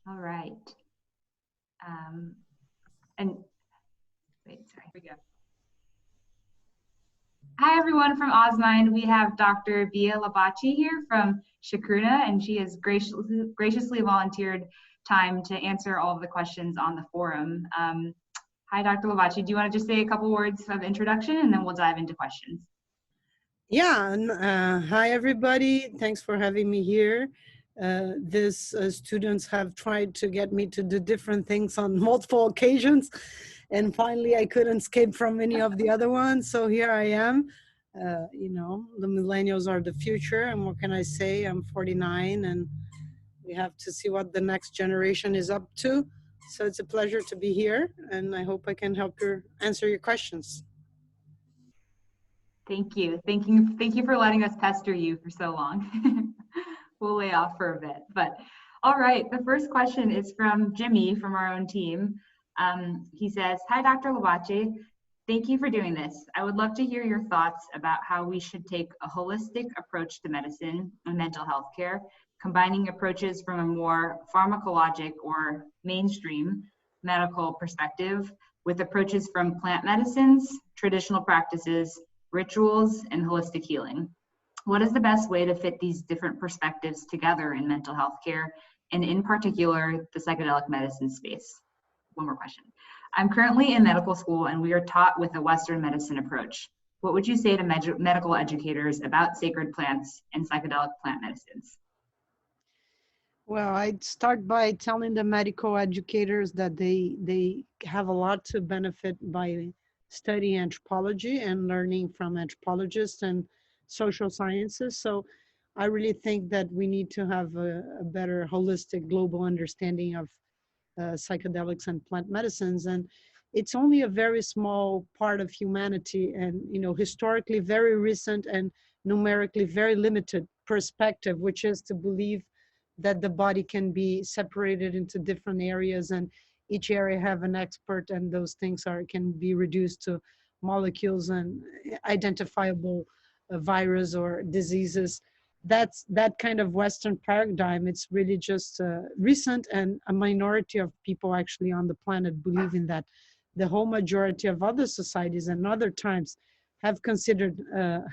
All right. And wait, sorry. Here we go. Hi, everyone from Osmind. We have Dr. Bia Labate here from Shakruna, and she has graciously volunteered time to answer all of the questions on the forum. Hi, Dr. Labate. Do you want to just say a couple words of introduction, and then we'll dive into questions? Yeah, hi everybody. Thanks for having me here. These students have tried to get me to do different things on multiple occasions, and finally I couldn't escape from any of the other ones. So here I am. You know, the millennials are the future, and what can I say? I'm 49, and we have to see what the next generation is up to. So it's a pleasure to be here, and I hope I can help you answer your questions. Thank you. Thank you for letting us pester you for so long. We'll lay off for a bit. But all right, the first question is from Jimmy from our own team. He says, "Hi, Dr. Labate. Thank you for doing this. I would love to hear your thoughts about how we should take a holistic approach to medicine and mental health care, combining approaches from a more pharmacologic or mainstream medical perspective with approaches from plant medicines, traditional practices, rituals, and holistic healing. What is the best way to fit these different perspectives together in mental health care, and in particular, the psychedelic medicine space?" One more question. "I'm currently in medical school and we are taught with a Western medicine approach. What would you say to medical educators about sacred plants and psychedelic plant medicines?" Well, I'd start by telling the medical educators that they have a lot to benefit by studying anthropology and learning from anthropologists and social sciences. So I really think that we need to have a better holistic global understanding of psychedelics and plant medicines. And it's only a very small part of humanity, and historically very recent and numerically very limited perspective, which is to believe that the body can be separated into different areas, and each area have an expert, and those things can be reduced to molecules and identifiable virus or diseases. That's that kind of Western paradigm. It's really just recent, and a minority of people actually on the planet believe in that. The whole majority of other societies and other times have considered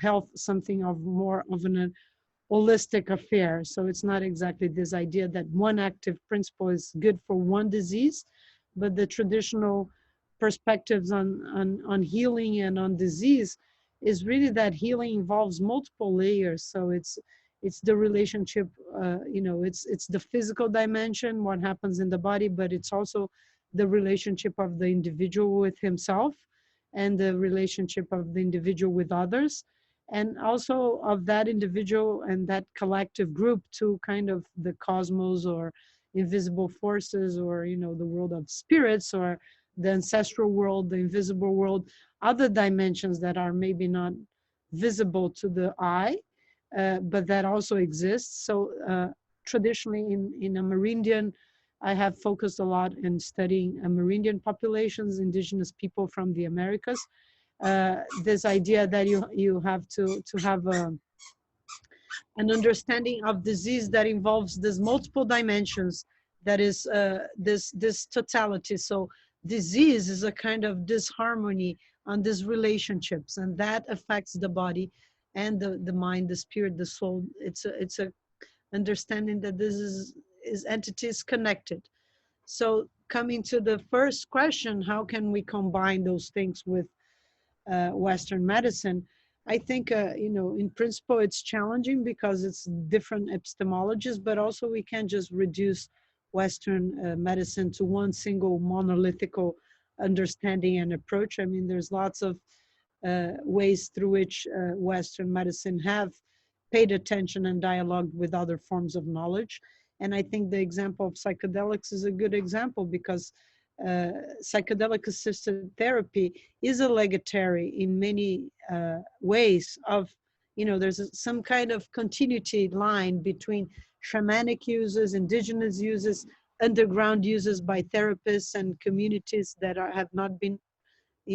health something of more of an holistic affair. So it's not exactly this idea that one active principle is good for one disease, but the traditional perspectives on healing and on disease is really that healing involves multiple layers. So it's the relationship, it's the physical dimension, what happens in the body, but it's also the relationship of the individual with himself and the relationship of the individual with others, and also of that individual and that collective group to kind of the cosmos or invisible forces, or the world of spirits, or the ancestral world, the invisible world, other dimensions that are maybe not visible to the eye, but that also exists. So traditionally in Amerindian, I have focused a lot in studying Amerindian populations, indigenous people from the Americas. This idea that you have to have an understanding of disease that involves these multiple dimensions, that is this totality. So disease is a kind of disharmony on these relationships, and that affects the body and the mind, the spirit, the soul. It's a understanding that this is entities connected. So coming to the first question, how can we combine those things with Western medicine? I think, in principle, it's challenging because it's different epistemologies, but also we can't just reduce Western medicine to one single monolithical understanding and approach. I mean, there's lots of ways through which Western medicine have paid attention and dialogued with other forms of knowledge. And I think the example of psychedelics is a good example, because psychedelic assisted therapy is a legatory in many ways of, there's some kind of continuity line between shamanic uses, indigenous uses, underground uses by therapists and communities that have not been,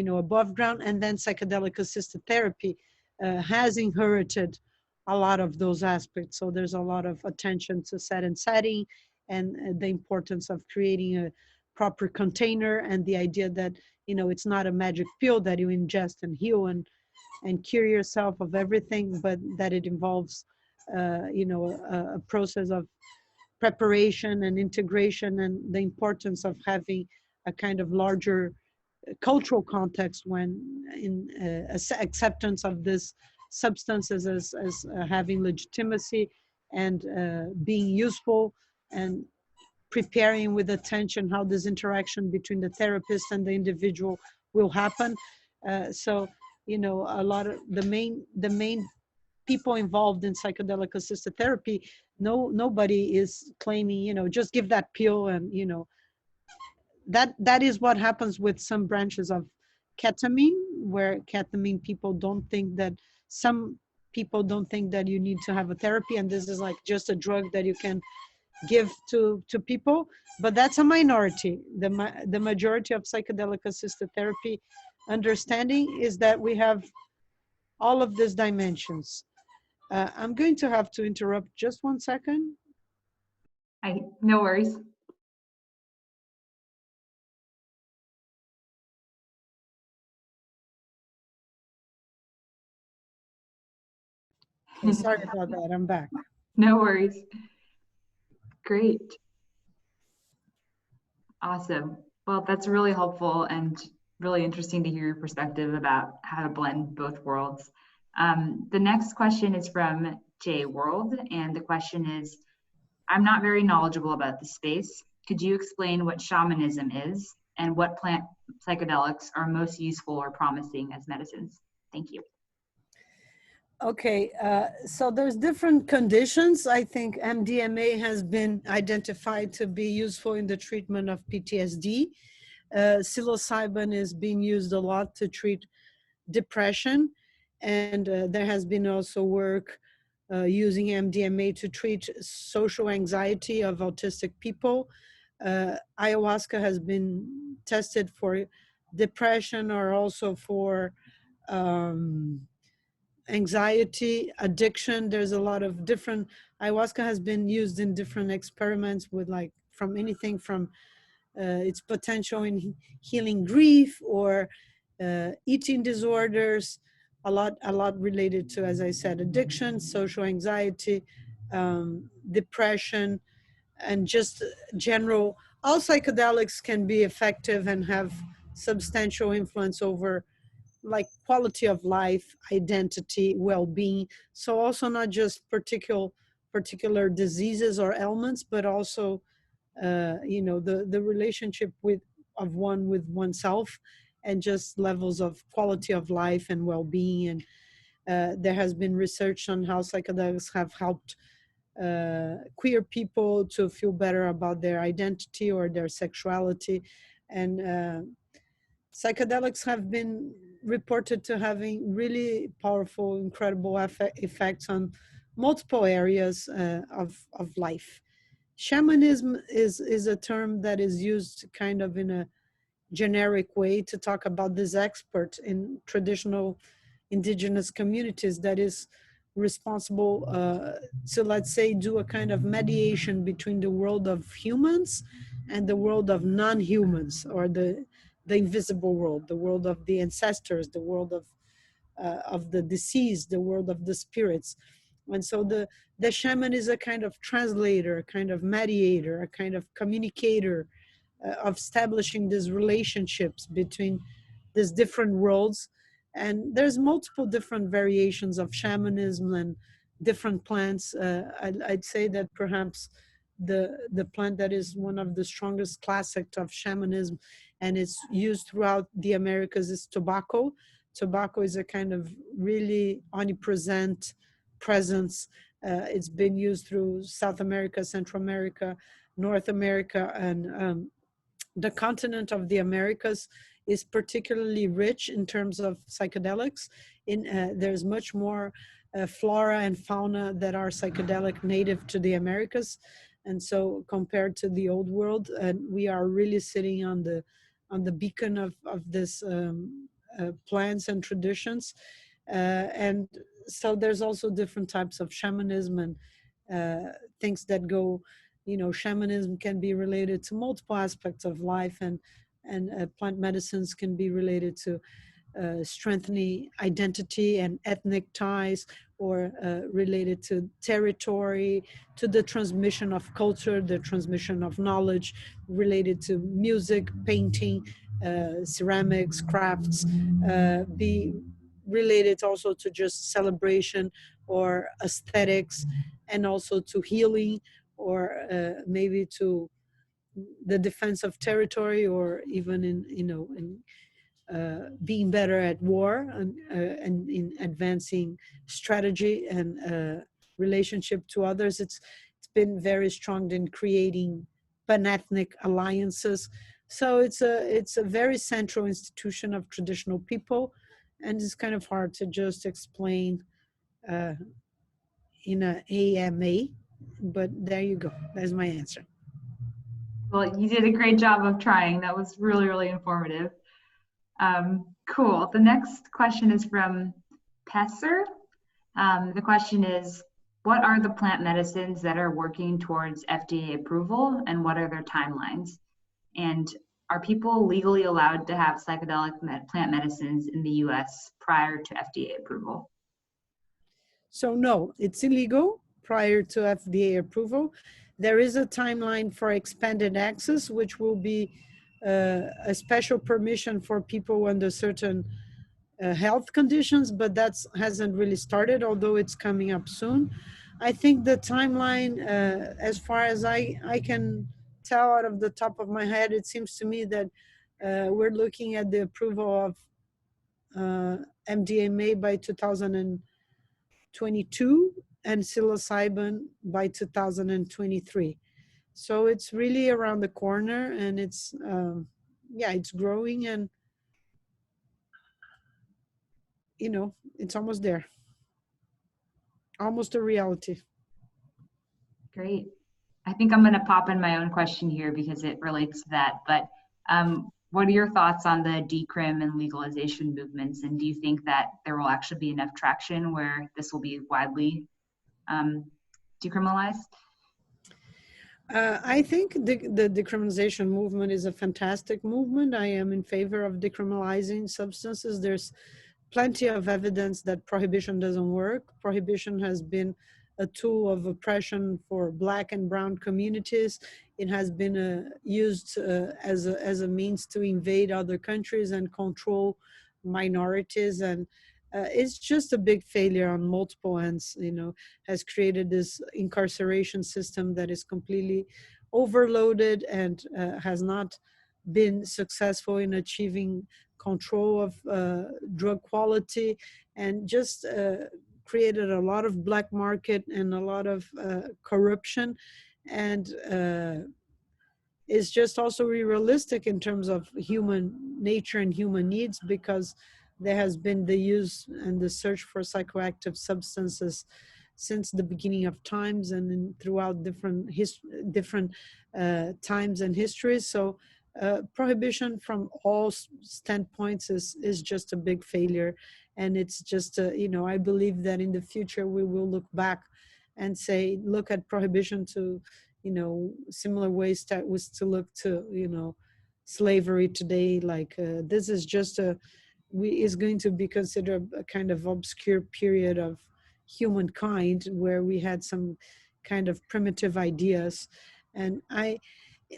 above ground, and then psychedelic assisted therapy has inherited a lot of those aspects. So there's a lot of attention to set and setting and the importance of creating a proper container, and the idea that, you know, it's not a magic pill that you ingest and heal and cure yourself of everything, but that it involves, you know, a process of preparation and integration, and the importance of having a kind of larger cultural context when in acceptance of this substances as having legitimacy and being useful, and preparing with attention how this interaction between the therapist and the individual will happen. So, you know, a lot of the main people involved in psychedelic assisted therapy, nobody is claiming, you know, just give that pill, and, you know, that is what happens with some branches of ketamine, where ketamine people don't think that, some people don't think that you need to have a therapy, and this is like just a drug that you can give to people. But that's a minority. The majority of psychedelic assisted therapy understanding is that we have all of these dimensions. I'm going to have to interrupt just 1 second. No worries. Okay, sorry about that. I'm back. No worries. Great. Awesome. Well, that's really helpful and really interesting to hear your perspective about how to blend both worlds. The next question is from Jay World, and the question is, I'm not very knowledgeable about the space. Could you explain what shamanism is and what plant psychedelics are most useful or promising as medicines? Thank you. Okay, so there's different conditions. I think MDMA has been identified to be useful in the treatment of PTSD. Psilocybin is being used a lot to treat depression, and there has been also work using MDMA to treat social anxiety of autistic people. Ayahuasca has been tested for depression, or also for anxiety, addiction. There's a lot of different, ayahuasca has been used in different experiments with, like, from anything from its potential in healing grief or eating disorders, a lot related to, as I said, addiction, social anxiety, depression, and just general. All psychedelics can be effective and have substantial influence over, like, quality of life, identity, well-being. So also not just particular diseases or ailments, but also you know, the relationship of one with oneself, and just levels of quality of life and well-being. And there has been research on how psychedelics have helped queer people to feel better about their identity or their sexuality. And psychedelics have been reported to having really powerful, incredible effects on multiple areas of life. Shamanism is a term that is used kind of in a generic way to talk about this expert in traditional indigenous communities that is responsible to, let's say, do a kind of mediation between the world of humans and the world of non-humans, or the invisible world, the world of the ancestors, the world of the deceased, the world of the spirits. And so the shaman is a kind of translator, a kind of mediator, a kind of communicator of establishing these relationships between these different worlds. And there's multiple different variations of shamanism and different plants. I'd say that perhaps the plant that is one of the strongest classics of shamanism, and it's used throughout the Americas, is tobacco. Tobacco is a kind of really omnipresent presence. It's been used through South America, Central America, North America, and the continent of the Americas is particularly rich in terms of psychedelics. There's much more flora and fauna that are psychedelic native to the Americas. And so compared to the old world, we are really sitting on the beacon of this plants and traditions. And so there's also different types of shamanism and things that go shamanism can be related to multiple aspects of life, and plant medicines can be related to strengthening identity and ethnic ties, or related to territory, to the transmission of culture, the transmission of knowledge, related to music, painting, ceramics, crafts, be related also to just celebration or aesthetics, and also to healing, or maybe to the defense of territory, or even in being better at war, and in advancing strategy and relationship to others. It's been very strong in creating pan-ethnic alliances. So it's a very central institution of traditional people, and it's kind of hard to just explain uh, in a AMA. But there you go. That's my answer. Well, you did a great job of trying. That was really, really informative. Cool. The next question is from Pesser. The question is, what are the plant medicines that are working towards FDA approval, and what are their timelines? And are people legally allowed to have psychedelic plant medicines in the US prior to FDA approval? So no, it's illegal prior to FDA approval. There is a timeline for expanded access, which will be a special permission for people under certain health conditions, but that hasn't really started, although it's coming up soon. I think the timeline, as far as I can tell out of the top of my head, it seems to me that we're looking at the approval of MDMA by 2022 and psilocybin by 2023. So it's really around the corner, and it's it's growing, and it's almost there, almost a reality. Great. I think I'm going to pop in my own question here because it relates to that. But what are your thoughts on the decrim and legalization movements? And do you think that there will actually be enough traction where this will be widely decriminalized? I think the decriminalization movement is a fantastic movement. I am in favor of decriminalizing substances. There's plenty of evidence that prohibition doesn't work. Prohibition has been a tool of oppression for Black and brown communities. It has been used as a means to invade other countries and control minorities, and it's just a big failure on multiple ends. Has created this incarceration system that is completely overloaded, and has not been successful in achieving control of drug quality, and just created a lot of black market and a lot of corruption, and is just also realistic in terms of human nature and human needs, because there has been the use and the search for psychoactive substances since the beginning of times, and throughout different times and histories. So prohibition from all standpoints is just a big failure. And it's just, I believe that in the future we will look back and say, look at prohibition to, similar ways that was to look to, slavery today. Like this is just is going to be considered a kind of obscure period of humankind where we had some kind of primitive ideas. And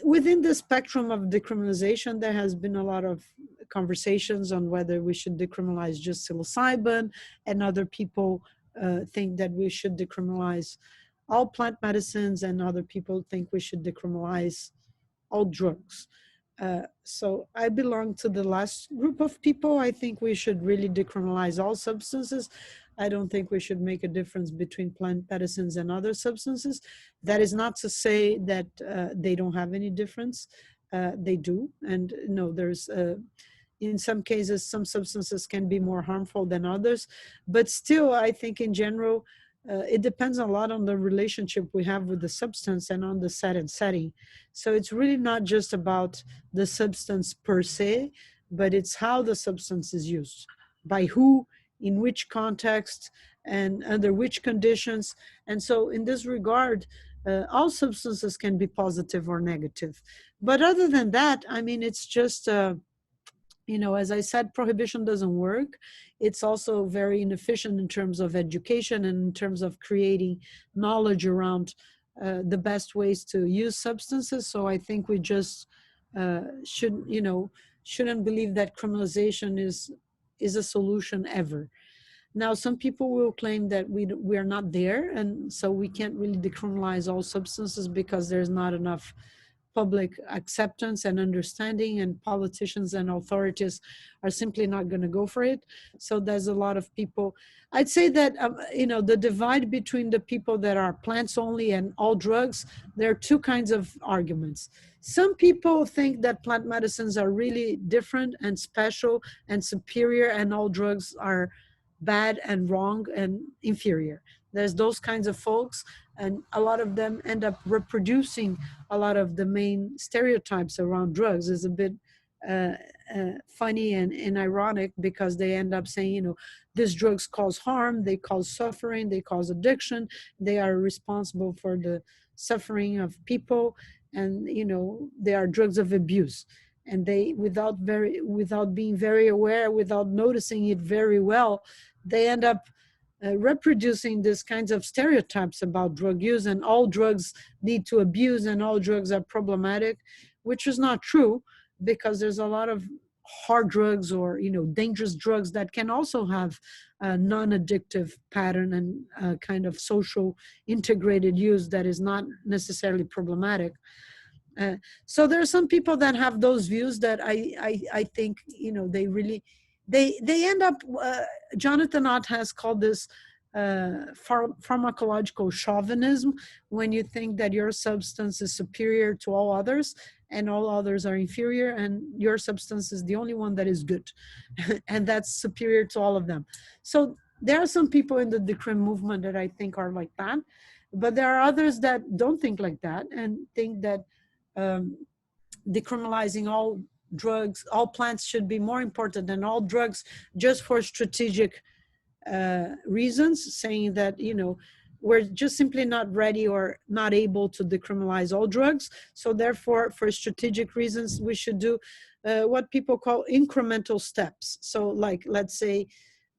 within the spectrum of decriminalization, there has been a lot of conversations on whether we should decriminalize just psilocybin, and other people think that we should decriminalize all plant medicines, and other people think we should decriminalize all drugs. So I belong to the last group of people. I think we should really decriminalize all substances. I don't think we should make a difference between plant medicines and other substances. That is not to say that they don't have any difference. They do. And no, there's, in some cases, some substances can be more harmful than others. But still, I think in general, it depends a lot on the relationship we have with the substance and on the setting. So it's really not just about the substance per se, but it's how the substance is used, by who, in which context, and under which conditions. And so in this regard, all substances can be positive or negative. But other than that, I mean, it's just, as I said, prohibition doesn't work. It's also very inefficient in terms of education and in terms of creating knowledge around the best ways to use substances. So I think we just shouldn't believe that criminalization is a solution ever. Now, some people will claim that we are not there, and so we can't really decriminalize all substances because there's not enough public acceptance and understanding, and politicians and authorities are simply not going to go for it. So there's a lot of people. I'd say that the divide between the people that are plants only and all drugs, there are two kinds of arguments. Some people think that plant medicines are really different and special and superior, and all drugs are bad and wrong and inferior. There's those kinds of folks, and a lot of them end up reproducing a lot of the main stereotypes around drugs. Is a bit funny and ironic, because they end up saying, these drugs cause harm, they cause suffering, they cause addiction, they are responsible for the suffering of people, and they are drugs of abuse. And they, without being very aware, without noticing it very well, they end up reproducing these kinds of stereotypes about drug use, and all drugs lead to abuse and all drugs are problematic, which is not true, because there's a lot of hard drugs or dangerous drugs that can also have a non-addictive pattern and kind of social integrated use that is not necessarily problematic. So there are some people that have those views that I think they really they end up. Jonathan Ott has called this pharmacological chauvinism, when you think that your substance is superior to all others and all others are inferior, and your substance is the only one that is good, and that's superior to all of them. So there are some people in the decrim movement that I think are like that, but there are others that don't think like that and think that decriminalizing all drugs, all plants should be more important than all drugs, just for strategic reasons, saying that we're just simply not ready or not able to decriminalize all drugs. So therefore, for strategic reasons, we should do what people call incremental steps. So like, let's say,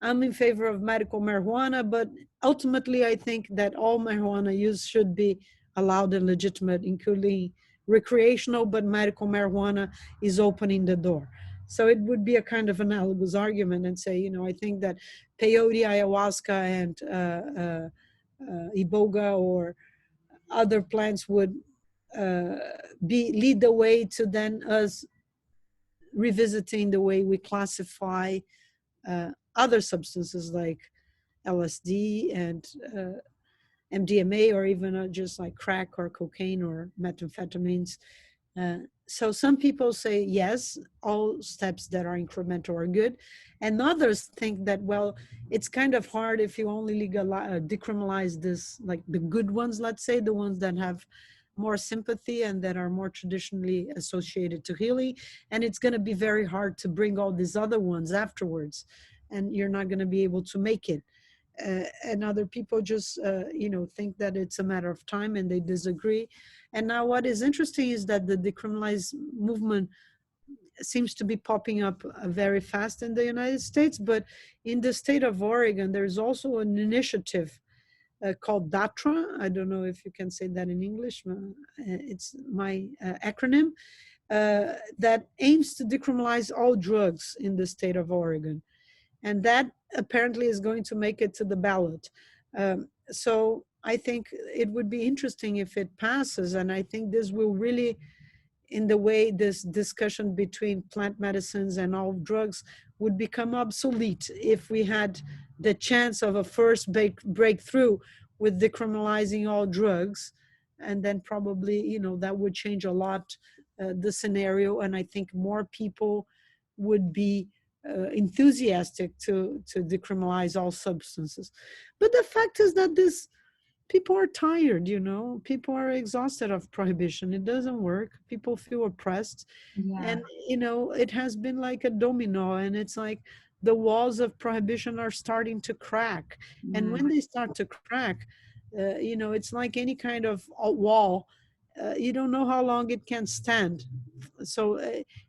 I'm in favor of medical marijuana, but ultimately I think that all marijuana use should be allowed and legitimate, including recreational, but medical marijuana is opening the door. So it would be a kind of analogous argument and say, I think that peyote, ayahuasca, and iboga or other plants would lead the way to then us revisiting the way we classify other substances like LSD and MDMA, or even just like crack or cocaine or methamphetamines. So some people say, yes, all steps that are incremental are good. And others think that, well, it's kind of hard if you only decriminalize this, like the good ones, let's say, the ones that have more sympathy and that are more traditionally associated to healing. And it's going to be very hard to bring all these other ones afterwards. And you're not going to be able to make it. And other people just, think that it's a matter of time, and they disagree. And now what is interesting is that the decriminalized movement seems to be popping up very fast in the United States, but in the state of Oregon, there's also an initiative called DATRA. I don't know if you can say that in English. It's my acronym that aims to decriminalize all drugs in the state of Oregon. And that apparently is going to make it to the ballot. So I think it would be interesting if it passes. And I think this will really, in the way this discussion between plant medicines and all drugs would become obsolete if we had the chance of a first breakthrough with decriminalizing all drugs. And then probably, that would change a lot the scenario. And I think more people would be enthusiastic to decriminalize all substances. But the fact is that people are tired, people are exhausted of prohibition. It doesn't work. People feel oppressed. Yeah. And it has been like a domino, and it's like the walls of prohibition are starting to crack. And when they start to crack, You know, it's like any kind of wall. You don't know how long it can stand. So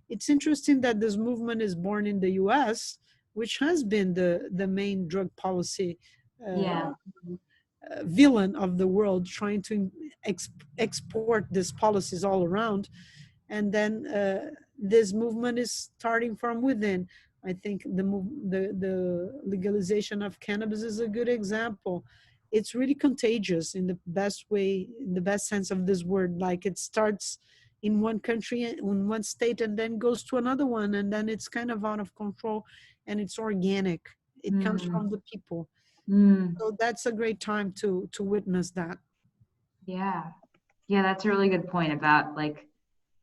it's interesting that this movement is born in the US, which has been the main drug policy Yeah. villain of the world, trying to export these policies all around. And then this movement is starting from within. I think the legalization of cannabis is a good example. It's really contagious in the best way, in the best sense of this word. Like it starts in one country, in one state, and then goes to another one, and then it's kind of out of control, and it's organic. It comes Mm. from the people. Mm. So that's a great time to witness that. Yeah. Yeah, that's a really good point about like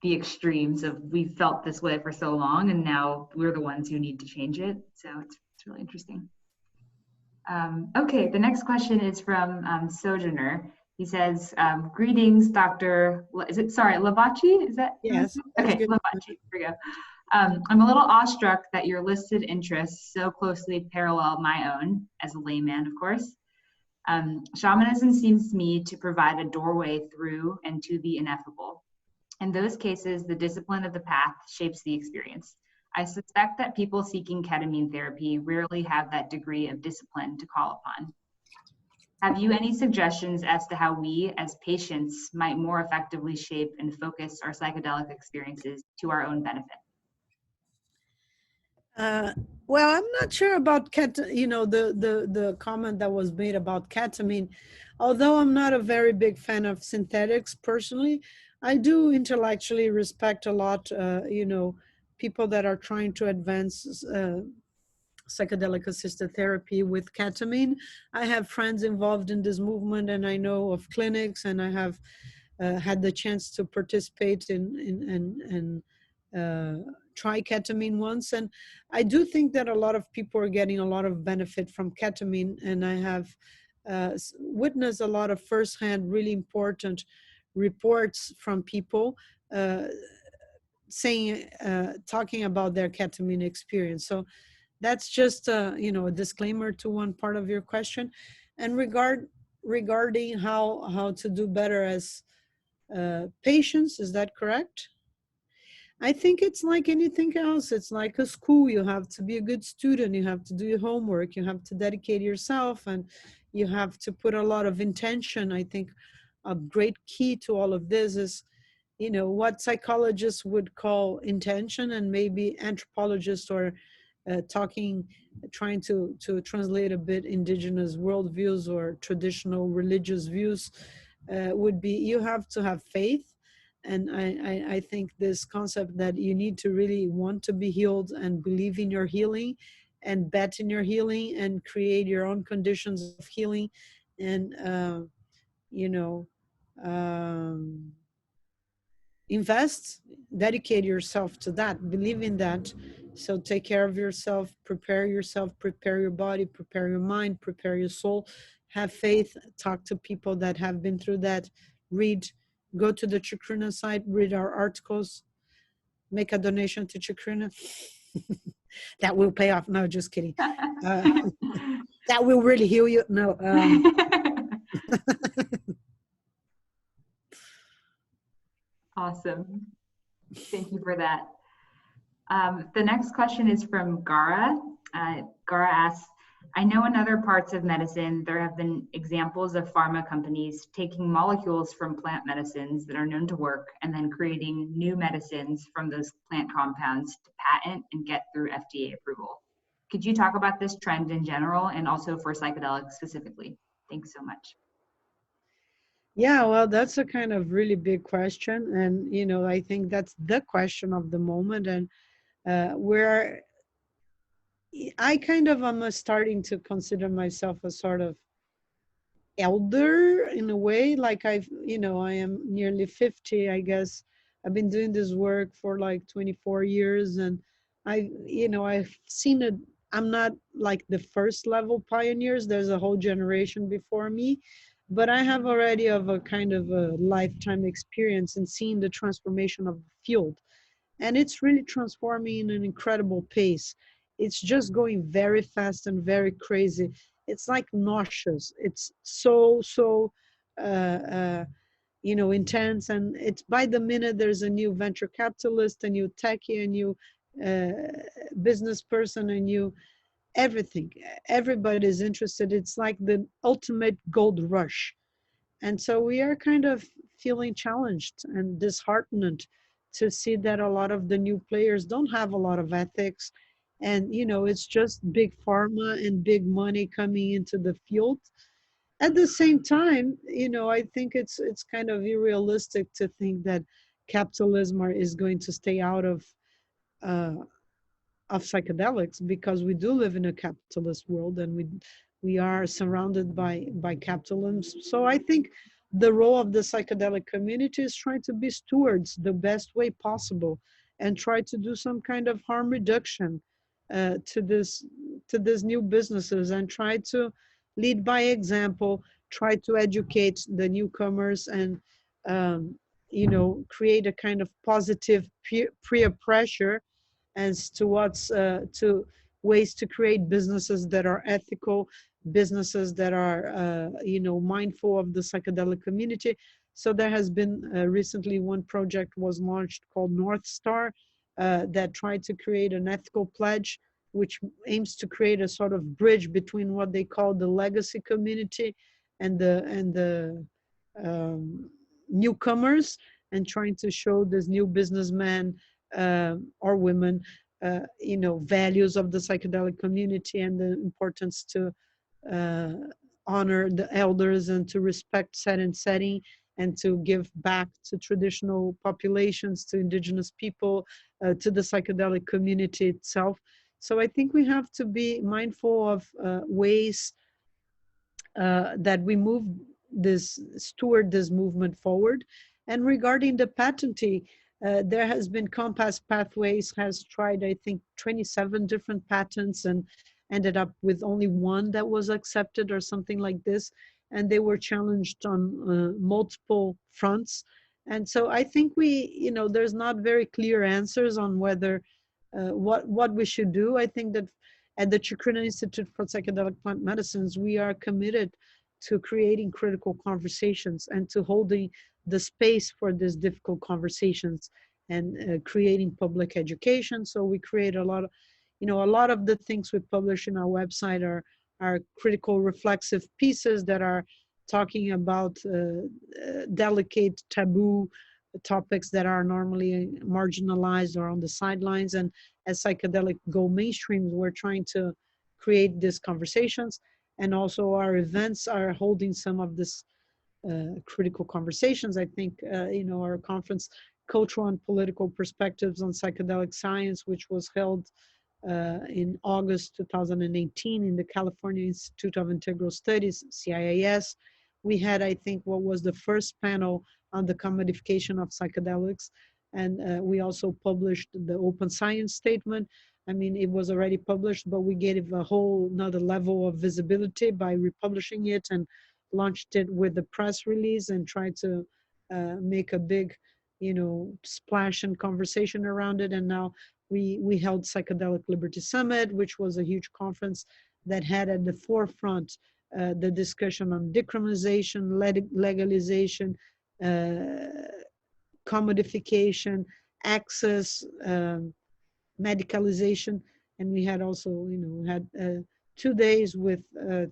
the extremes of we felt this way for so long and now we're the ones who need to change it. So it's really interesting. Okay, the next question is from Sojourner. He says, greetings, Dr. Is it, sorry, Lavachi? Is that? Yes, that's Okay, good. Lavachi, here we go. I'm a little awestruck that your listed interests so closely parallel my own, as a layman, of course. Shamanism seems to me to provide a doorway through and to the ineffable. In those cases, the discipline of the path shapes the experience. I suspect that people seeking ketamine therapy rarely have that degree of discipline to call upon. Have you any suggestions as to how we, as patients, might more effectively shape and focus our psychedelic experiences to our own benefit? Uh, well, I'm not sure about you know, the comment that was made about ketamine. Although I'm not a very big fan of synthetics personally, I do intellectually respect a lot, you know, people that are trying to advance psychedelic assisted therapy with ketamine. I have friends involved in this movement, and I know of clinics, and I have had the chance to participate in try ketamine once. And I do think that a lot of people are getting a lot of benefit from ketamine. And I have witnessed a lot of firsthand, really important reports from people uh, saying, talking about their ketamine experience. So that's just, you know, a disclaimer to one part of your question. And regarding how to do better as patients, is that correct? I think it's like anything else. It's like a school. You have to be a good student. You have to do your homework. You have to dedicate yourself, and you have to put a lot of intention. I think a great key to all of this is, you know, what psychologists would call intention, and maybe anthropologists or trying to translate a bit indigenous worldviews or traditional religious views would be, you have to have faith. And I think this concept that you need to really want to be healed and believe in your healing and bet in your healing and create your own conditions of healing. And you know, um, invest, dedicate yourself to that, believe in that. So take care of yourself, prepare your body, prepare your mind, prepare your soul, have faith, talk to people that have been through that, read, go to the Chakruna site, read our articles, make a donation to Chakruna. That will pay off. No, just kidding. uh, that will really heal you. No. Awesome. Thank you for that. The next question is from Gara. Gara asks, I know in other parts of medicine, there have been examples of pharma companies taking molecules from plant medicines that are known to work and then creating new medicines from those plant compounds to patent and get through FDA approval. Could you talk about this trend in general and also for psychedelics specifically? Thanks so much. Yeah, well, that's a kind of really big question. And, you know, I think that's the question of the moment. And where I kind of am starting to consider myself a sort of elder in a way. Like I've, you know, I am nearly 50, I guess. I've been doing this work for like 24 years. And I, you know, I've seen it. I'm not like the first level pioneers. There's a whole generation before me, but I have already of a kind of a lifetime experience in seeing the transformation of the field. And it's really transforming in an incredible pace. It's just going very fast and very crazy. it's like nauseous. It's so intense, and it's by the minute there's a new venture capitalist, a new techie, a new uh, business person, a new everything. Everybody's interested. It's like the ultimate gold rush. And so we are kind of feeling challenged and disheartened to see that a lot of the new players don't have a lot of ethics. And, it's just big pharma and big money coming into the field. At the same time, I think it's kind of unrealistic to think that capitalism is going to stay out uh, of psychedelics, because we do live in a capitalist world, and we are surrounded by capitalism. So I think the role of the psychedelic community is trying to be stewards the best way possible, and try to do some kind of harm reduction to this new businesses, and try to lead by example, try to educate the newcomers, and um, create a kind of positive peer pressure as to what's to ways to create businesses that are ethical, businesses that are mindful of the psychedelic community. So there has been recently one project was launched called North Star that tried to create an ethical pledge, which aims to create a sort of bridge between what they call the legacy community and the newcomers, and trying to show this new businessman or women, values of the psychedelic community, and the importance to uh, honor the elders, and to respect set and setting, and to give back to traditional populations, to indigenous people, to the psychedelic community itself. So I think we have to be mindful of ways that we steward this movement forward. And regarding the patenting, there has been Compass Pathways has tried, I think, 27 different patents, and ended up with only one that was accepted or something like this. And they were challenged on multiple fronts. And so I think there's not very clear answers on whether what we should do. I think that at the Chacruna Institute for Psychedelic Plant Medicines, we are committed to creating critical conversations, and to holding the space for these difficult conversations, and creating public education. So we create a lot of the things we publish in our website are critical reflexive pieces that are talking about delicate taboo topics that are normally marginalized or on the sidelines. And as psychedelic go mainstream, we're trying to create these conversations. And also our events are holding some of this critical conversations. I think, our conference, Cultural and Political Perspectives on Psychedelic Science, which was held in August 2018 in the California Institute of Integral Studies, CIIS. We had, I think, what was the first panel on the commodification of psychedelics. And we also published the open science statement. I mean, it was already published, but we gave a whole another level of visibility by republishing it, and launched it with the press release, and tried to make a big, splash and conversation around it. And now we held Psychedelic Liberty Summit, which was a huge conference that had at the forefront the discussion on decriminalization, legalization, commodification, access, medicalization. And we had also, had 2 days with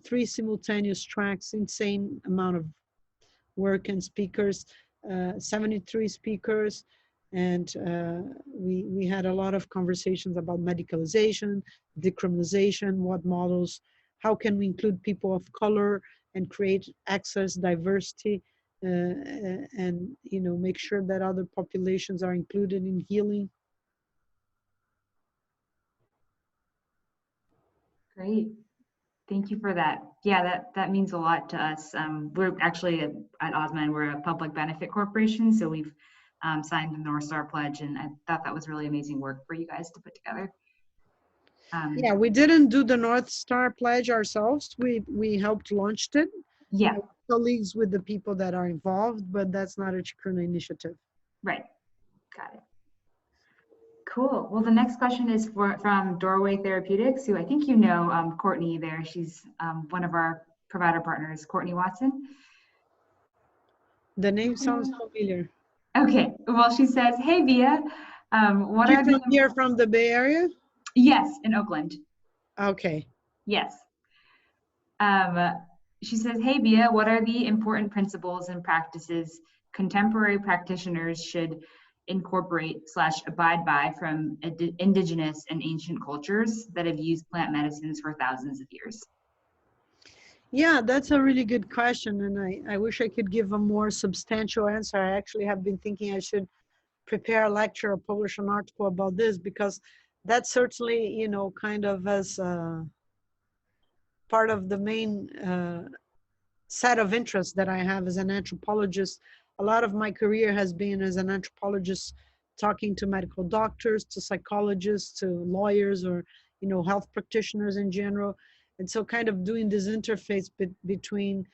3 simultaneous tracks, insane amount of work and speakers, 73 speakers. And we had a lot of conversations about medicalization, decriminalization, what models, how can we include people of color and create access, diversity, and make sure that other populations are included in healing. Great. Thank you for that. Yeah, that means a lot to us. We're actually at Osmind, we're a public benefit corporation, so we've signed the North Star Pledge, and I thought that was really amazing work for you guys to put together. Yeah, we didn't do the North Star Pledge ourselves. We helped launch it. Yeah. Colleagues with the people that are involved, but that's not a Chacruna initiative. Right. Got it. Cool. Well, the next question is from Doorway Therapeutics, who I think you know, Courtney there. She's one of our provider partners, Courtney Watson. The name sounds familiar. Okay. Well, she says, "Hey, Bia, what You're are from the..." here, from the Bay Area? Yes, in Oakland. Okay. Yes. Um, she says, "Hey, Bia, what are the important principles and practices contemporary practitioners should incorporate/abide by from indigenous and ancient cultures that have used plant medicines for thousands of years?" Yeah, that's a really good question. And I wish I could give a more substantial answer. I actually have been thinking I should prepare a lecture or publish an article about this, because that's certainly, you know, kind of as part of the main set of interests that I have as an anthropologist. A lot of my career has been as an anthropologist, talking to medical doctors, to psychologists, to lawyers, or, you know, health practitioners in general. And so kind of doing this interface between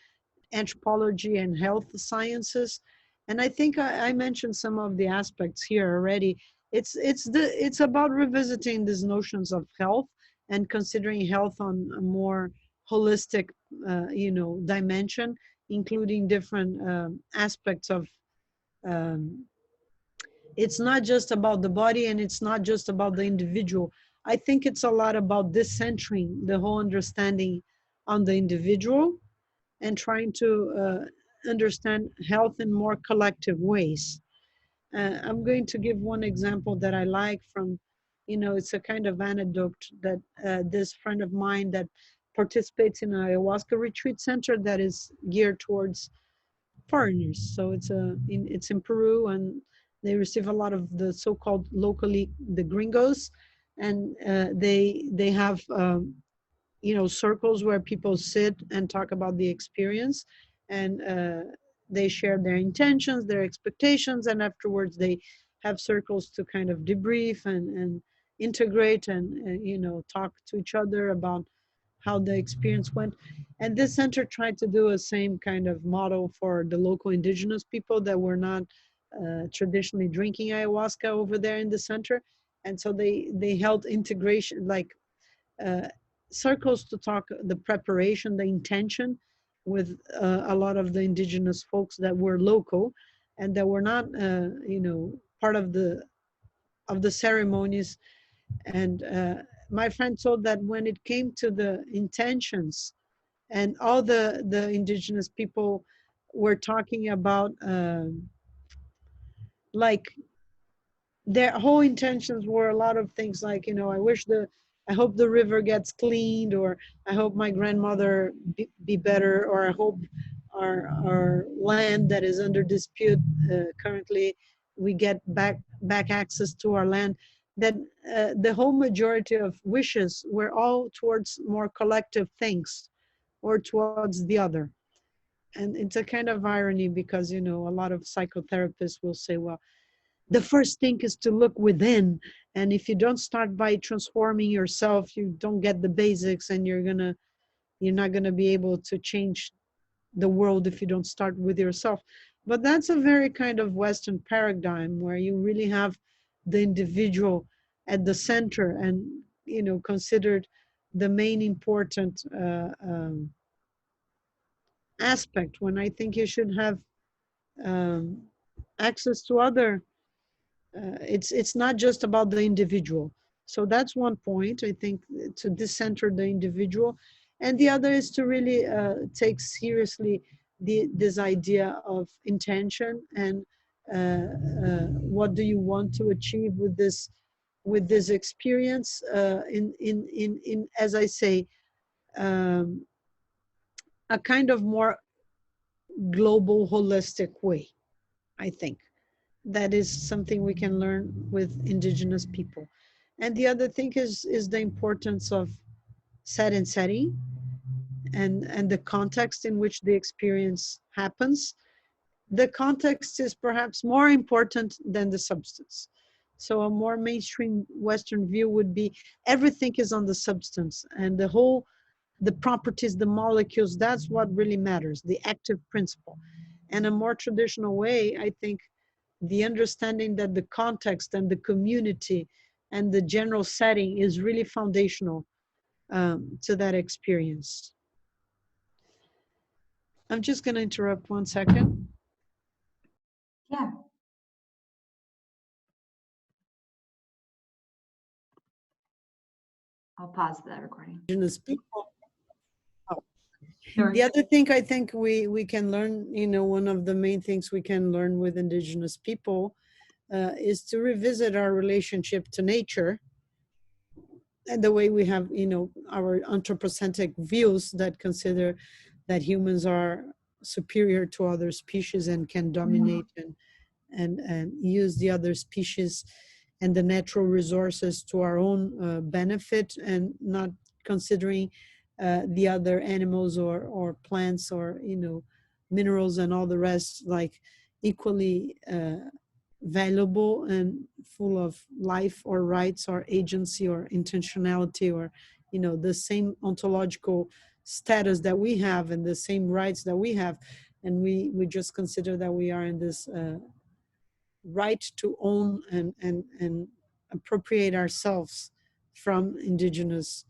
anthropology and health sciences. And I think I mentioned some of the aspects here already. It's about revisiting these notions of health and considering health on a more holistic, you know, dimension, including different aspects of. Um, it's not just about the body, and it's not just about the individual. I think it's a lot about decentering the whole understanding on the individual and trying to understand health in more collective ways. I'm going to give one example that I like from, you know, it's a kind of anecdote that this friend of mine that participates in an ayahuasca retreat center that is geared towards foreigners. So it's in Peru, and they receive a lot of the so-called locally the gringos, and they have you know, circles where people sit and talk about the experience, and they share their intentions, their expectations, and afterwards they have circles to kind of debrief and integrate and you know, talk to each other about how the experience went. And this center tried to do a same kind of model for the local indigenous people that were not traditionally drinking ayahuasca over there in the center. And so they held integration, like uh, circles to talk the preparation, the intention with a lot of the indigenous folks that were local and that were not, you know, part of the ceremonies. And my friend told that when it came to the intentions, and all the indigenous people were talking about like their whole intentions were a lot of things like, you know, I hope the river gets cleaned, or I hope my grandmother be better, or I hope our land that is under dispute currently, we get back access to our land. That the whole majority of wishes were all towards more collective things or towards the other. And it's a kind of irony, because, you know, a lot of psychotherapists will say, well, the first thing is to look within, and if you don't start by transforming yourself, you don't get the basics, and you're not going to be able to change the world if you don't start with yourself. But that's a very kind of Western paradigm where you really have the individual at the center, and, you know, considered the main important aspect, when I think you should have um, access to other. It's not just about the individual. So that's one point, I think, to decenter the individual. And the other is to really take seriously this idea of intention, and what do you want to achieve with this experience, in as I say, um, a kind of more global, holistic way, I think. That is something we can learn with indigenous people. And the other thing is the importance of set and setting, and the context in which the experience happens. The context is perhaps more important than the substance. So a more mainstream Western view would be everything is on the substance, and the properties, the molecules, that's what really matters, the active principle. And a more traditional way, I think, the understanding that the context and the community and the general setting is really foundational to that experience. I'm just going to interrupt 1 second. Yeah. I'll pause the recording. Indigenous people. Sure. The other thing I think we can learn, you know, one of the main things we can learn with Indigenous people is to revisit our relationship to nature, and the way we have, you know, our anthropocentric views that consider that humans are superior to other species and can dominate and use the other species and the natural resources to our own benefit, and not considering the other animals or plants or, you know, minerals and all the rest like equally valuable and full of life or rights or agency or intentionality, or, you know, the same ontological status that we have and the same rights that we have. And we just consider that we are in this right to own and appropriate ourselves from indigenous,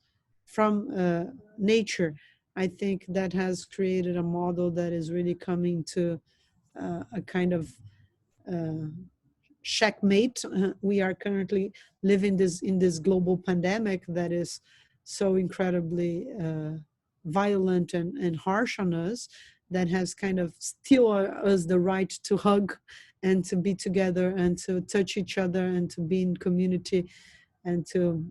from nature. I think that has created a model that is really coming to a kind of checkmate. We are currently living this in this global pandemic that is so incredibly violent and harsh on us, that has kind of steal us the right to hug and to be together and to touch each other and to be in community and to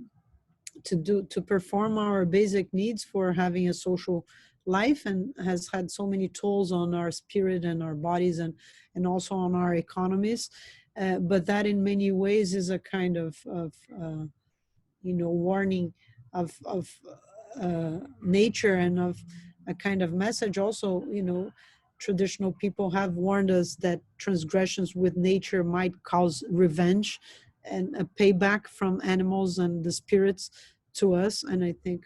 perform our basic needs for having a social life, and has had so many tolls on our spirit and our bodies and also on our economies. But that in many ways is a kind of you know, warning of nature and of a kind of message also. You know, traditional people have warned us that transgressions with nature might cause revenge and a payback from animals and the spirits to us. And I think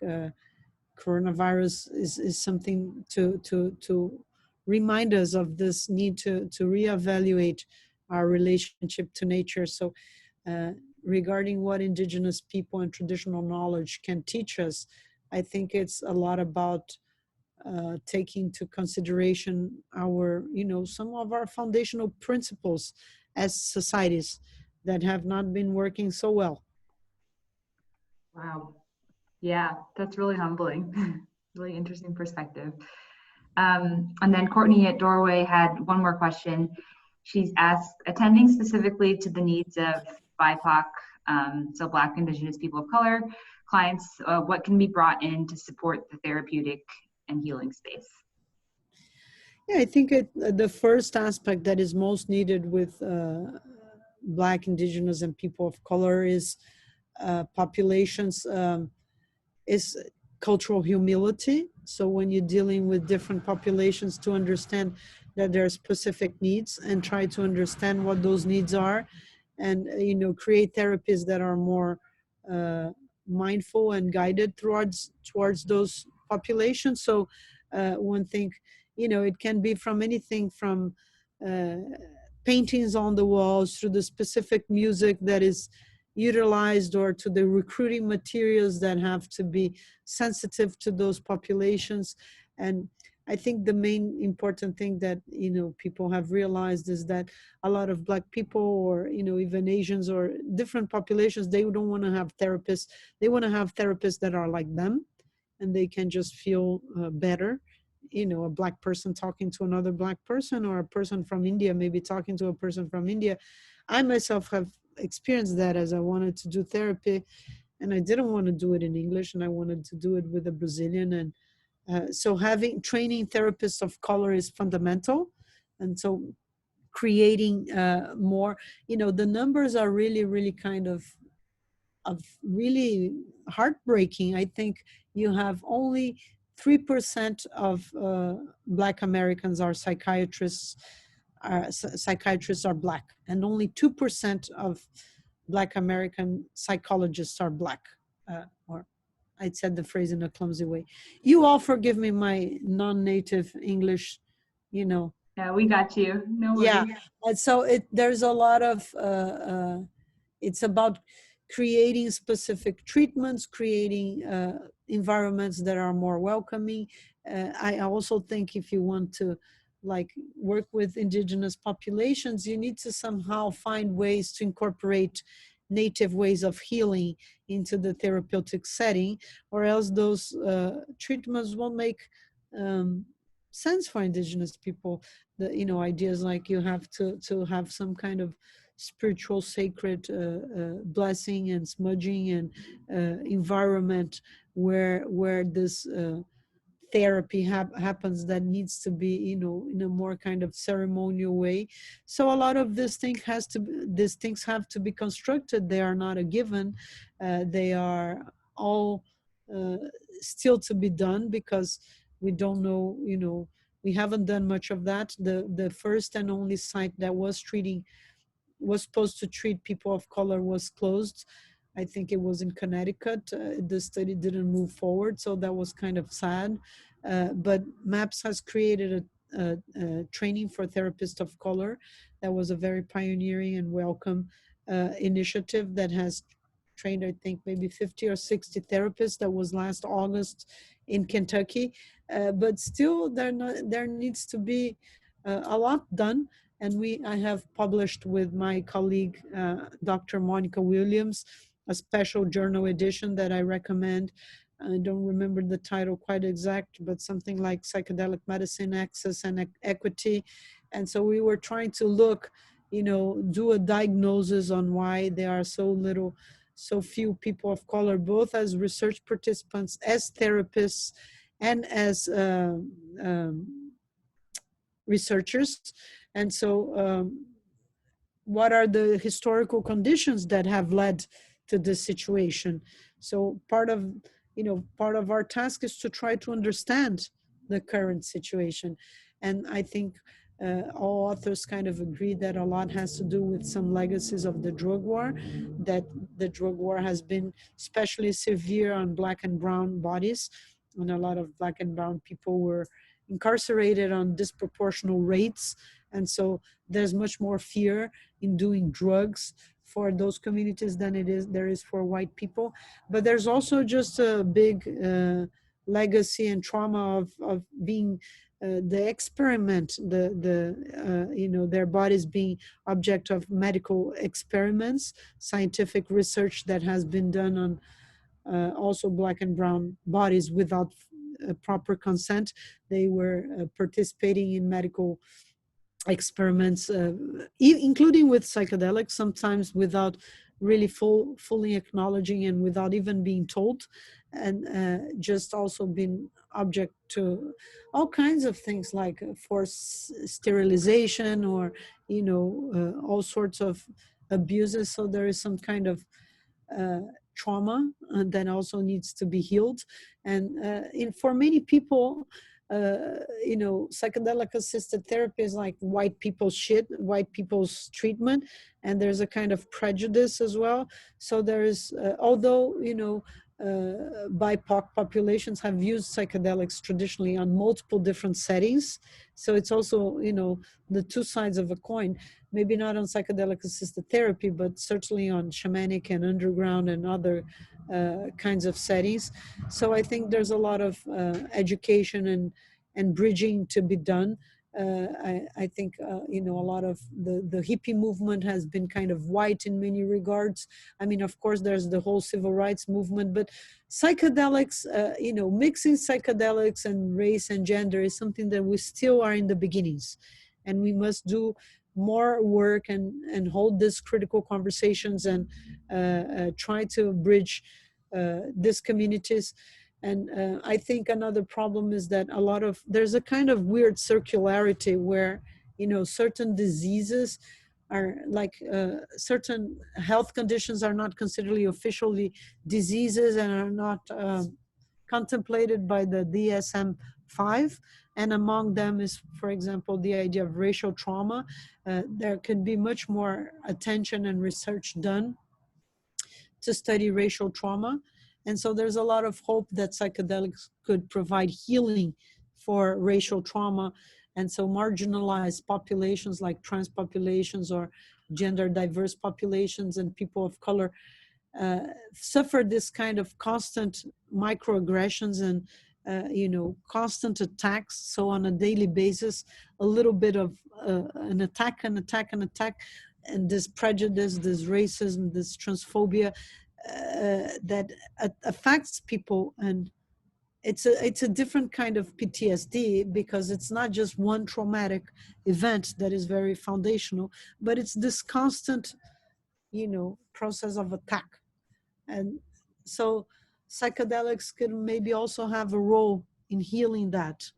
coronavirus is something to remind us of this need to reevaluate our relationship to nature. So regarding what indigenous people and traditional knowledge can teach us, I think it's a lot about taking into consideration our, you know, some of our foundational principles as societies that have not been working so well. Wow. Yeah, that's really humbling. Really interesting perspective. And then Courtney at Doorway had one more question. She's asked, attending specifically to the needs of BIPOC, so Black, Indigenous people of color clients, what can be brought in to support the therapeutic and healing space? Yeah, I think the first aspect that is most needed with Black, Indigenous, and people of color is populations, is cultural humility. So when you're dealing with different populations, to understand that there are specific needs and try to understand what those needs are, and you know, create therapies that are more mindful and guided towards those populations. So one thing, you know, it can be from anything from paintings on the walls through the specific music that is utilized, or to the recruiting materials that have to be sensitive to those populations. And I think the main important thing that, you know, people have realized is that a lot of Black people, or, you know, even Asians or different populations, they don't want to have therapists. They want to have therapists that are like them, and they can just feel better. You know, a Black person talking to another Black person, or a person from India maybe talking to a person from India. I myself have experienced that as I wanted to do therapy, and I didn't want to do it in English, and I wanted to do it with a Brazilian. And so having training therapists of color is fundamental. And so creating more, you know, the numbers are really kind of really heartbreaking. I think you have only 3% of Black Americans are psychiatrists. Psychiatrists are Black, and only 2% of Black American psychologists are Black. Or I said the phrase in a clumsy way. You all forgive me my non-native English, you know. Yeah, we got you. No worries. Yeah, and so there's a lot of, it's about creating specific treatments, creating environments that are more welcoming. I also think if you want to like work with indigenous populations, you need to somehow find ways to incorporate native ways of healing into the therapeutic setting, or else those treatments won't make um, sense for indigenous people. The ideas like you have to have some kind of spiritual sacred blessing and smudging and environment where this therapy happens, that needs to be in a more kind of ceremonial way. So a lot of these things have to be constructed. They are not a given. They are all uh, still to be done, because we don't know, we haven't done much of that. The first and only site that was supposed to treat people of color was closed. I think it was in Connecticut. The study didn't move forward, so that was kind of sad. But MAPS has created a training for therapists of color. That was a very pioneering and welcome initiative that has trained, I think, maybe 50 or 60 therapists. That was last August in Kentucky. But still, there needs to be a lot done. And I have published with my colleague, Dr. Monica Williams, a special journal edition that I recommend. I don't remember the title quite exact, but something like Psychedelic Medicine Access and Equity. And so we were trying to look, do a diagnosis on why there are so few people of color, both as research participants, as therapists, and as researchers. And so what are the historical conditions that have led to this situation? So part of our task is to try to understand the current situation. And I think all authors kind of agree that a lot has to do with some legacies of the drug war, that the drug war has been especially severe on Black and brown bodies, and a lot of Black and brown people were incarcerated on disproportional rates. And so there's much more fear in doing drugs for those communities than there is for white people. But there's also just a big legacy and trauma of being the experiment, their bodies being object of medical experiments, scientific research that has been done on also Black and brown bodies without proper consent. They were participating in medical experiments, including with psychedelics, sometimes without really fully acknowledging and without even being told, and just also been object to all kinds of things like forced sterilization or all sorts of abuses. So there is some kind of trauma that also needs to be healed. And for many people, psychedelic assisted therapy is like white people's shit, white people's treatment, and there's a kind of prejudice as well. So there is, although BIPOC populations have used psychedelics traditionally on multiple different settings, so it's also the two sides of a coin. Maybe not on psychedelic assisted therapy, but certainly on shamanic and underground and other kinds of settings. So I think there's a lot of education and bridging to be done. I think a lot of the hippie movement has been kind of white in many regards. I mean, of course, there's the whole civil rights movement, but psychedelics, mixing psychedelics and race and gender is something that we still are in the beginnings, and we must do more work and hold these critical conversations and try to bridge these communities. And I think another problem is that there's a kind of weird circularity where, certain diseases are like certain health conditions are not considered officially diseases and are not contemplated by the DSM-5. And among them is, for example, the idea of racial trauma. There can be much more attention and research done to study racial trauma. And so there's a lot of hope that psychedelics could provide healing for racial trauma. And so marginalized populations like trans populations or gender diverse populations and people of color suffer this kind of constant microaggressions and constant attacks. So on a daily basis, a little bit of an attack, and this prejudice, this racism, this transphobia that affects people. And it's a different kind of PTSD, because it's not just one traumatic event that is very foundational, but it's this constant, process of attack. And so psychedelics could maybe also have a role in healing that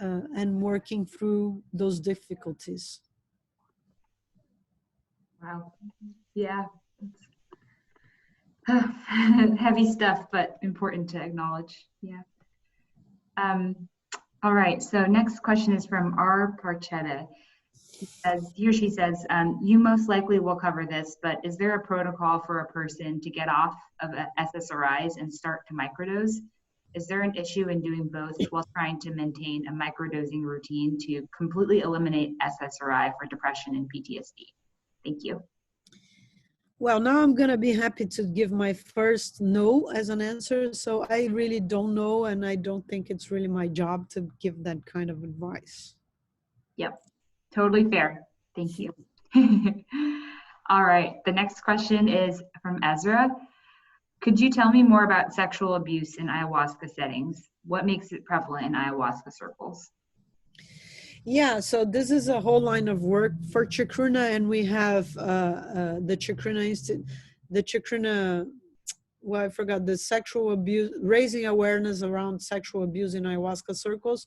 and working through those difficulties. Wow. Yeah. Heavy stuff, but important to acknowledge. Yeah. All right. So next question is from R. Parchetta. He or she says, you most likely will cover this, but is there a protocol for a person to get off of SSRIs and start to microdose? Is there an issue in doing both while trying to maintain a microdosing routine to completely eliminate SSRI for depression and PTSD? Thank you. Well, now I'm going to be happy to give my first no as an answer. So I really don't know, and I don't think it's really my job to give that kind of advice. Yep, totally fair. Thank you. All right, the next question is from Ezra. Could you tell me more about sexual abuse in ayahuasca settings? What makes it prevalent in ayahuasca circles? Yeah, so this is a whole line of work for Chacruna, and we have the Chacruna Institute, the Chacruna, well, I forgot, the sexual abuse, raising awareness around sexual abuse in ayahuasca circles.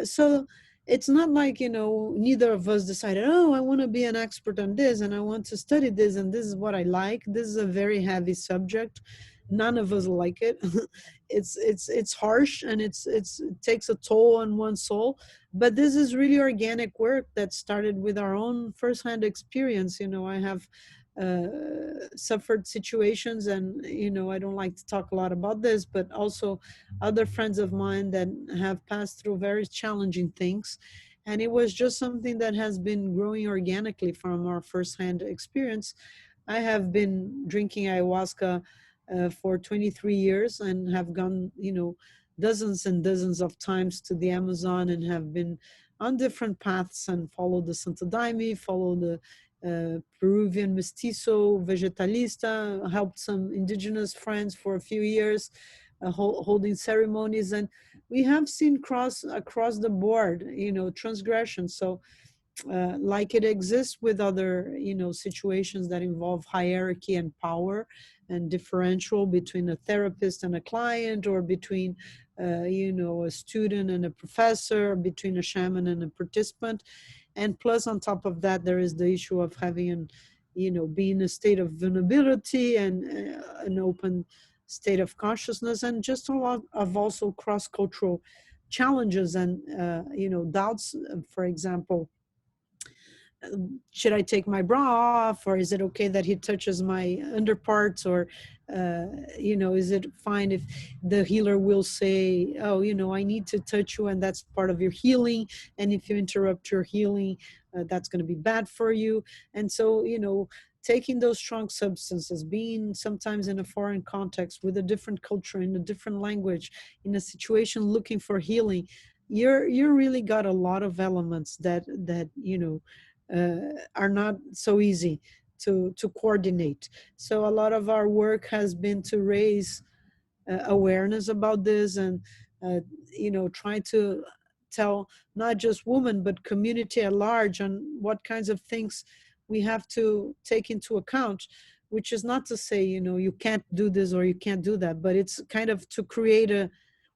So it's not like, neither of us decided, oh, I want to be an expert on this and I want to study this and this is what I like. This is a very heavy subject. None of us like it. It's harsh, and it takes a toll on one's soul. But this is really organic work that started with our own firsthand experience. I have suffered situations, and I don't like to talk a lot about this, but also other friends of mine that have passed through very challenging things. And it was just something that has been growing organically from our firsthand experience. I have been drinking ayahuasca for 23 years and have gone, dozens and dozens of times to the Amazon, and have been on different paths and followed the Santo Daime, followed the Peruvian Mestizo, Vegetalista, helped some indigenous friends for a few years, holding ceremonies. And we have seen across the board, transgression. So like it exists with other, situations that involve hierarchy and power and differential between a therapist and a client, or between, a student and a professor, between a shaman and a participant. And plus, on top of that, there is the issue of having being a state of vulnerability and an open state of consciousness, and just a lot of also cross-cultural challenges and, doubts. For example, should I take my bra off, or is it okay that he touches my underparts, or is it fine if the healer will say, oh, I need to touch you and that's part of your healing, and if you interrupt your healing, that's going to be bad for you. And so taking those strong substances, being sometimes in a foreign context with a different culture, in a different language, in a situation looking for healing, you're really got a lot of elements that are not so easy to coordinate. So a lot of our work has been to raise awareness about this, and try to tell not just women but community at large on what kinds of things we have to take into account, which is not to say you can't do this or you can't do that, but it's kind of to create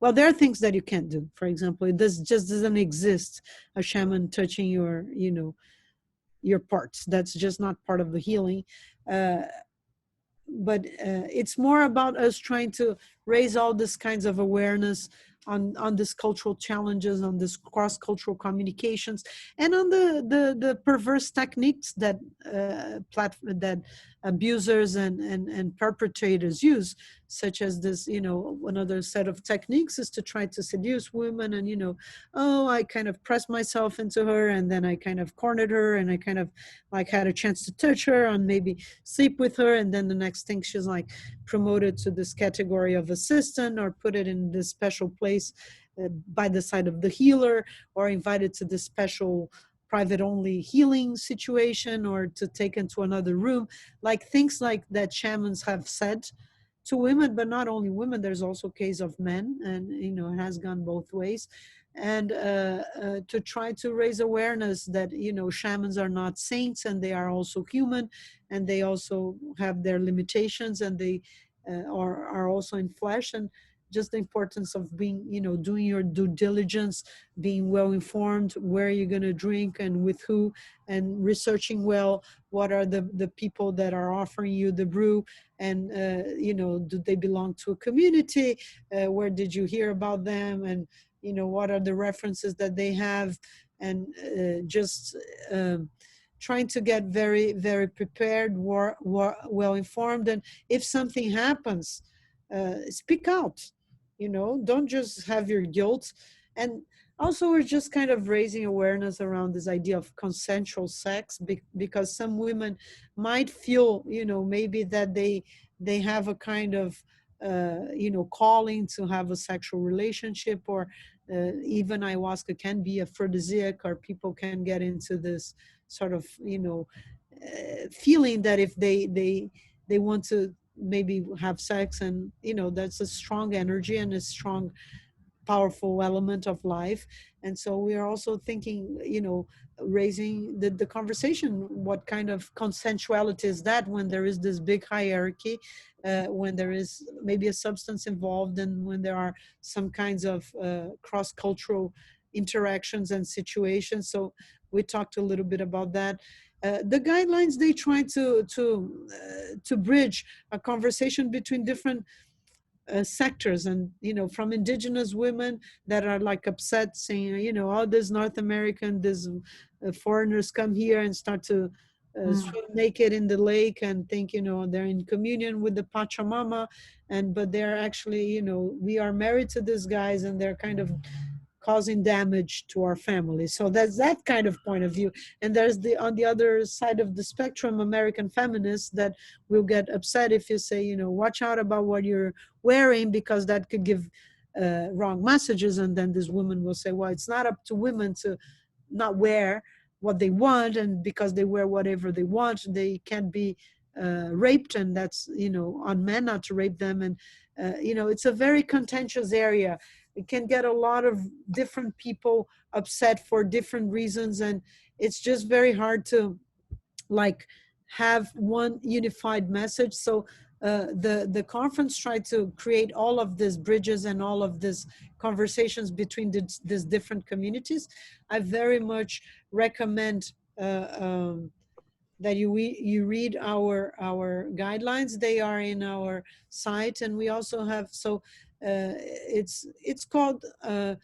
well, there are things that you can't do. For example, it just doesn't exist a shaman touching your parts. That's just not part of the healing. But it's more about us trying to raise all this kinds of awareness on this cultural challenges, on this cross-cultural communications, and on the perverse techniques that that abusers and perpetrators use such as this, another set of techniques is to try to seduce women. And, oh, I kind of pressed myself into her, and then I kind of cornered her, and I kind of like had a chance to touch her and maybe sleep with her. And then the next thing, she's like promoted to this category of assistant, or put it in this special place by the side of the healer, or invited to this special private only healing situation, or to take into another room, like things like that shamans have said to women. But not only women, there's also case of men, and it has gone both ways. And to try to raise awareness that shamans are not saints, and they are also human, and they also have their limitations, and they are also in flesh. And just the importance of being, doing your due diligence, being well informed, where you're going to drink and with who, and researching well what are the people that are offering you the brew. And do they belong to a community? Where did you hear about them? And what are the references that they have? And just trying to get very, very prepared, well informed. And if something happens, speak out. Don't just have your guilt. And also, we're just kind of raising awareness around this idea of consensual sex, because some women might feel, maybe that they have a kind of calling to have a sexual relationship, or even ayahuasca can be aphrodisiac, or people can get into this sort of feeling that if they want to maybe have sex, and that's a strong energy and a strong powerful element of life. And so we are also thinking, raising the conversation, what kind of consensuality is that, when there is this big hierarchy, when there is maybe a substance involved, and when there are some kinds of cross-cultural interactions and situations. So we talked a little bit about that. The guidelines, they try to bridge a conversation between different sectors, and from indigenous women that are like upset, saying, all these North American, these foreigners come here and start to swim naked in the lake, and think they're in communion with the Pachamama, but they're actually, we are married to these guys, and they're kind of causing damage to our family. So that's that kind of point of view. And there's on the other side of the spectrum, American feminists that will get upset if you say, watch out about what you're wearing, because that could give wrong messages. And then this woman will say, well, it's not up to women to not wear what they want, and because they wear whatever they want, they can't be raped, and that's on men not to rape them. And it's a very contentious area. It can get a lot of different people upset for different reasons, and it's just very hard to like have one unified message. So the conference tried to create all of these bridges and all of these conversations between these different communities. I very much recommend that you read our guidelines. They are in our site, and we also have, so it's called the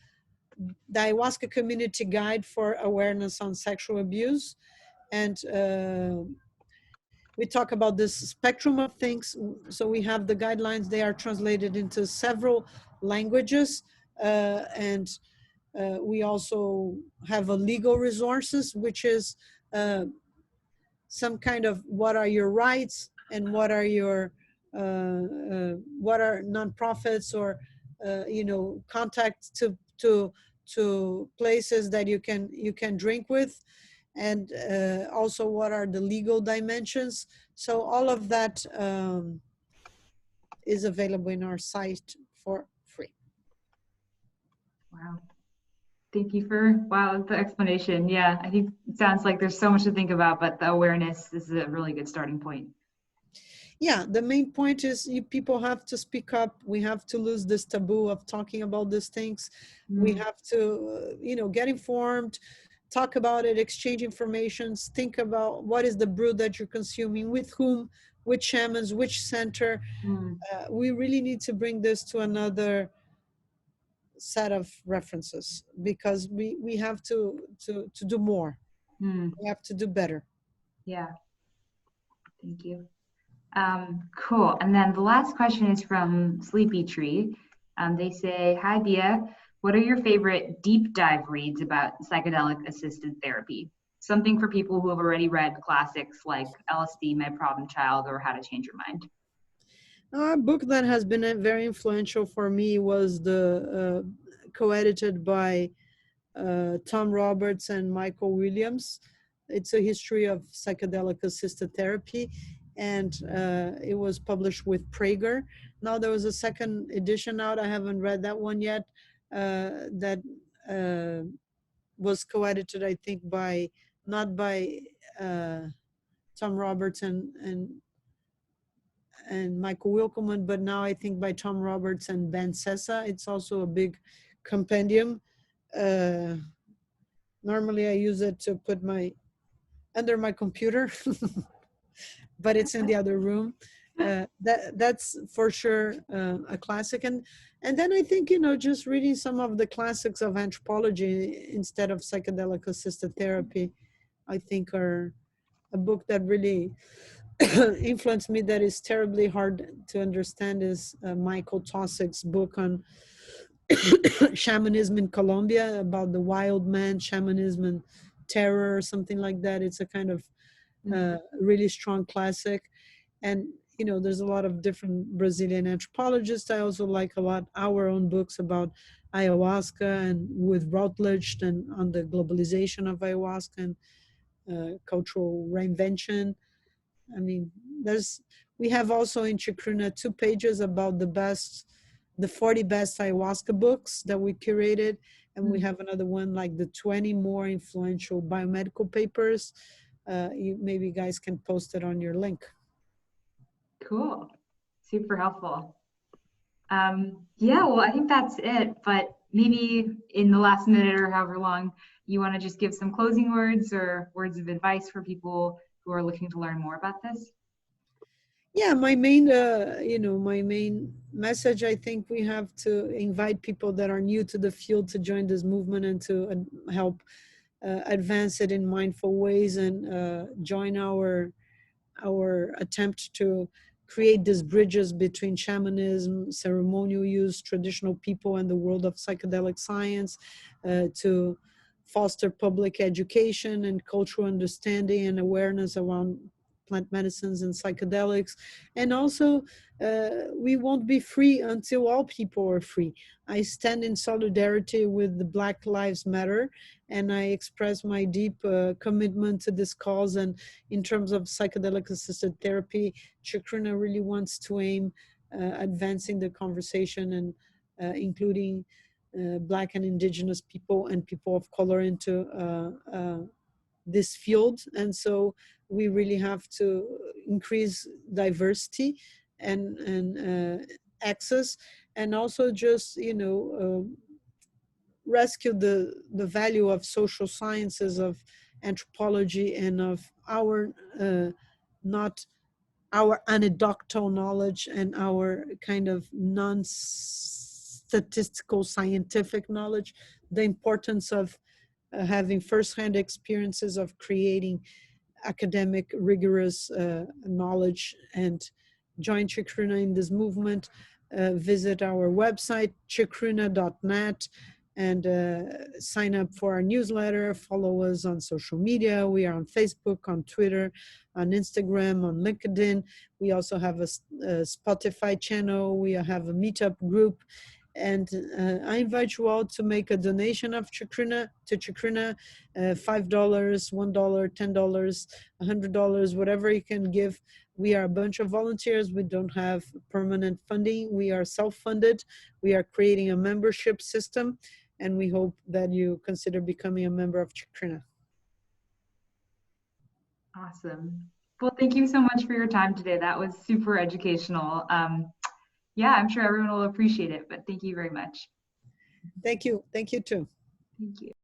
Ayahuasca Community Guide for Awareness on Sexual Abuse. And we talk about this spectrum of things. So we have the guidelines, they are translated into several languages, and we also have a legal resources, which is some kind of what are your rights, and what are your what are nonprofits, or contacts to places that you can drink with, and also what are the legal dimensions. So all of that is available in our site for free. Wow. Thank you for, the explanation. Yeah, I think it sounds like there's so much to think about, but the awareness is a really good starting point. Yeah, the main point is people have to speak up. We have to lose this taboo of talking about these things. We have to, get informed, talk about it, exchange information, think about what is the brew that you're consuming, with whom, which shamans, which center. We really need to bring this to another set of references, because we have to do more. We have to do better. Yeah. Thank you. Cool. And then the last question is from Sleepy Tree. They say, "Hi, Bia. What are your favorite deep dive reads about psychedelic assisted therapy? Something for people who have already read classics like LSD, My Problem Child, or How to Change Your Mind." A book that has been very influential for me was the co-edited by Tom Roberts and Michael Williams. It's a history of psychedelic assisted therapy, and it was published with Prager. Now there was a second edition out. I haven't read that one yet. That was co-edited, I think, by not by Tom Roberts and Michael Wilkelman, but now I think by Tom Roberts and Ben Sessa. It's also a big compendium. Normally I use it to put under my computer, but it's in the other room. That's for sure a classic. And then I think, just reading some of the classics of anthropology instead of psychedelic assisted therapy, I think are a book that really influenced me, that is terribly hard to understand, is Michael Tosik's book on shamanism in Colombia, about the wild man shamanism and terror or something like that. It's a kind of really strong classic. And there's a lot of different Brazilian anthropologists. I also like a lot our own books about ayahuasca, and with Routledge, and on the globalization of ayahuasca and cultural reinvention. I mean, we have also in Chacruna 2 pages about the 40 best ayahuasca books that we curated. And we have another one, like the 20 more influential biomedical papers. Maybe you guys can post it on your link. Cool. Super helpful. Yeah, well, I think that's it. But maybe in the last minute or however long, you want to just give some closing words or words of advice for people who are looking to learn more about this? Yeah, my main message, I think we have to invite people that are new to the field to join this movement and to help advance it in mindful ways, and join our attempt to create these bridges between shamanism, ceremonial use, traditional people, and the world of psychedelic science, to foster public education and cultural understanding and awareness around plant medicines and psychedelics. And also, we won't be free until all people are free. I stand in solidarity with the Black Lives Matter, and I express my deep commitment to this cause. And in terms of psychedelic assisted therapy, Chacruna really wants to aim advancing the conversation, and including Black and Indigenous people and people of color into this field. And so we really have to increase diversity and access, and also just rescue the value of social sciences, of anthropology, and of our not our anecdotal knowledge and our kind of non-statistical scientific knowledge, the importance of having firsthand experiences of creating academic, rigorous knowledge, and join Chacruna in this movement. Visit our website, chacruna.net, and sign up for our newsletter. Follow us on social media. We are on Facebook, on Twitter, on Instagram, on LinkedIn. We also have a Spotify channel. We have a meetup group. And I invite you all to make a donation of Chacruna to Chacruna, $5, $1, $10, $100, whatever you can give. We are a bunch of volunteers. We don't have permanent funding. We are self-funded. We are creating a membership system, and we hope that you consider becoming a member of Chacruna. Awesome. Well, thank you so much for your time today. That was super educational. Yeah, I'm sure everyone will appreciate it, but thank you very much. Thank you. Thank you too. Thank you.